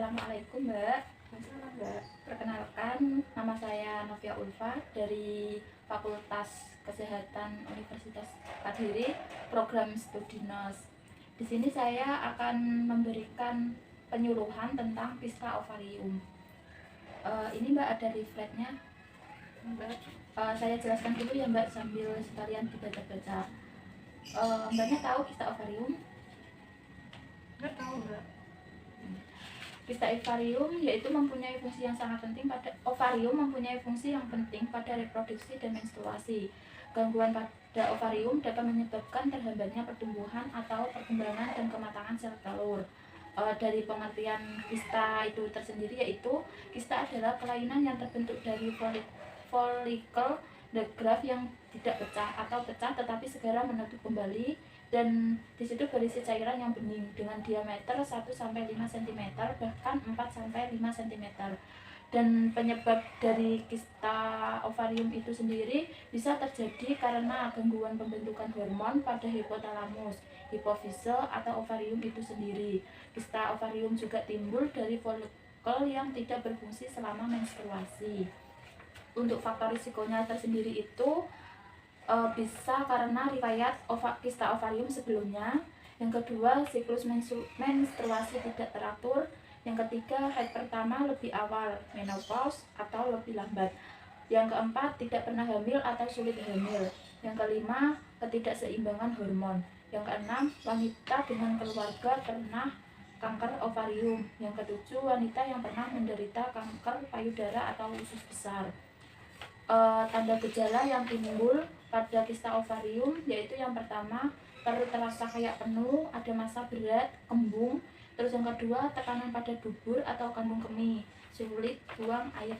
Assalamualaikum Mbak. Masalah Mbak. Perkenalkan, nama saya Novia Ulfa dari Fakultas Kesehatan Universitas Kediri, program studi NOS. Di sini saya akan memberikan penyuluhan tentang pista ovarium. Ini Mbak ada leafletnya. Mbak, Saya jelaskan dulu ya Mbak sambil sekalian dibaca-baca. Mbaknya tahu pista ovarium? nggak tahu Mbak. Kista ovarium yaitu mempunyai fungsi yang sangat penting pada ovarium mempunyai fungsi yang penting pada reproduksi dan menstruasi. Gangguan pada ovarium dapat menyebabkan terhambatnya pertumbuhan atau perkembangan dan kematangan sel telur. Dari pengertian kista itu tersendiri yaitu kista adalah kelainan yang terbentuk dari folikel the graft yang tidak pecah atau pecah tetapi segera menutup kembali, dan di situ berisi cairan yang bening dengan diameter 1-5 cm bahkan 4-5 cm. Dan penyebab dari kista ovarium itu sendiri bisa terjadi karena gangguan pembentukan hormon pada hipotalamus, hipofise atau ovarium itu sendiri. Kista ovarium juga timbul dari folikel yang tidak berfungsi selama menstruasi. Untuk faktor risikonya tersendiri itu bisa karena riwayat kista ovarium sebelumnya. Yang kedua, siklus menstruasi tidak teratur. Yang ketiga, haid pertama lebih awal, menopause atau lebih lambat. Yang keempat, tidak pernah hamil atau sulit hamil. Yang kelima, ketidakseimbangan hormon. Yang keenam, wanita dengan keluarga pernah kanker ovarium. Yang ketujuh, wanita yang pernah menderita kanker payudara atau usus besar. Tanda gejala yang timbul pada kista ovarium yaitu yang pertama, perut terasa kayak penuh, ada massa berat, kembung. Terus yang kedua, tekanan pada dubur atau kandung kemih, sulit buang air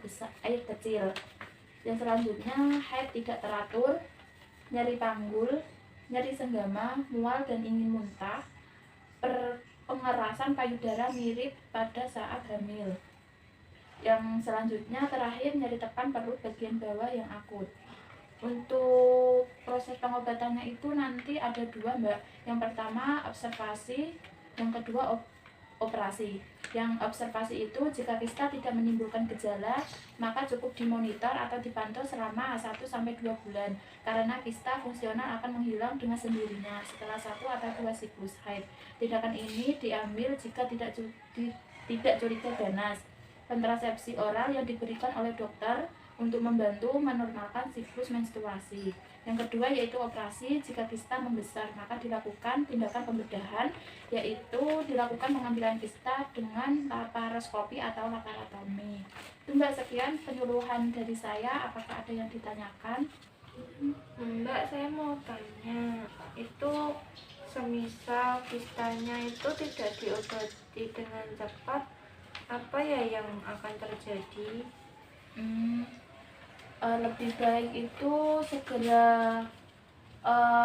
kecil. Yang selanjutnya, haid tidak teratur, nyeri panggul, nyeri senggama, mual dan ingin muntah, pengerasan payudara mirip pada saat hamil. Yang selanjutnya terakhir, nyeri tekan perut bagian bawah yang akut. Untuk proses pengobatannya itu nanti ada dua Mbak. Yang pertama observasi, yang kedua operasi. Yang observasi itu jika kista tidak menimbulkan gejala, maka cukup dimonitor atau dipantau selama 1-2 bulan. Karena kista fungsional akan menghilang dengan sendirinya setelah 1 atau 2 siklus haid. Tindakan ini diambil jika tidak curiga ganas. Kontrasepsi oral yang diberikan oleh dokter untuk membantu menormalkan siklus menstruasi. Yang kedua yaitu operasi. Jika kista membesar, maka dilakukan tindakan pembedahan, yaitu dilakukan pengambilan kista dengan laparoskopi atau laparotomi. Itu Mbak, sekian penyuluhan dari saya. Apakah ada yang ditanyakan? Mbak, saya mau tanya, itu semisal kistanya itu tidak diobati dengan cepat, apa ya yang akan terjadi? Lebih baik itu segera,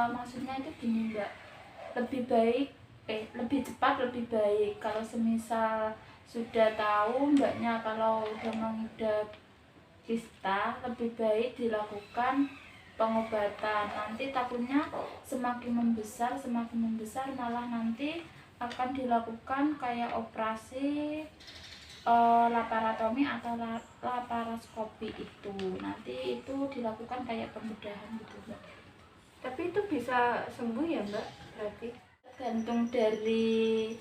maksudnya itu gini Mbak, lebih cepat lebih baik. Kalau semisal sudah tahu Mbaknya kalau udah mengidap kista, lebih baik dilakukan pengobatan. Nanti takutnya semakin membesar malah nanti akan dilakukan kayak operasi laparotomi atau laparoskopi. Itu nanti itu dilakukan kayak pembedahan gitu Mbak. Tapi itu bisa sembuh ya Mbak berarti? Tergantung dari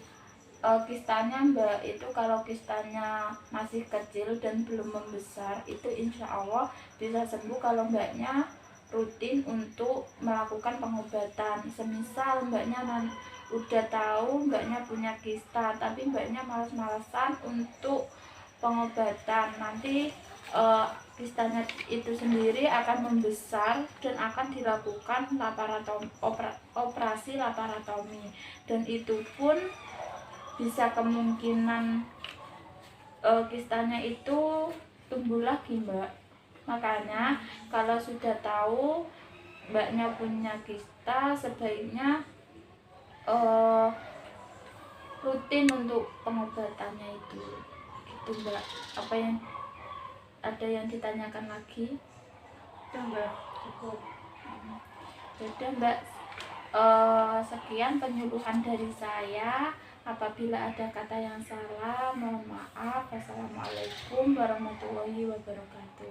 kistanya Mbak. Itu kalau kistanya masih kecil dan belum membesar, itu insya Allah bisa sembuh kalau Mbaknya rutin untuk melakukan pengobatan. Semisal Mbaknya udah tahu Mbaknya punya kista tapi Mbaknya males-malesan untuk pengobatan, nanti kistanya itu sendiri akan membesar dan akan dilakukan operasi laparotomi, dan itu pun bisa kemungkinan kistanya itu tumbuh lagi Mbak. Makanya kalau sudah tahu Mbaknya punya kista, sebaiknya rutin untuk pengobatannya itu gitu Mbak. Apa yang ada yang ditanyakan lagi? Ya Mbak, cukup. Sudah Mbak, sekian penyuluhan dari saya. Apabila ada kata yang salah, mohon maaf. Wassalamualaikum warahmatullahi wabarakatuh.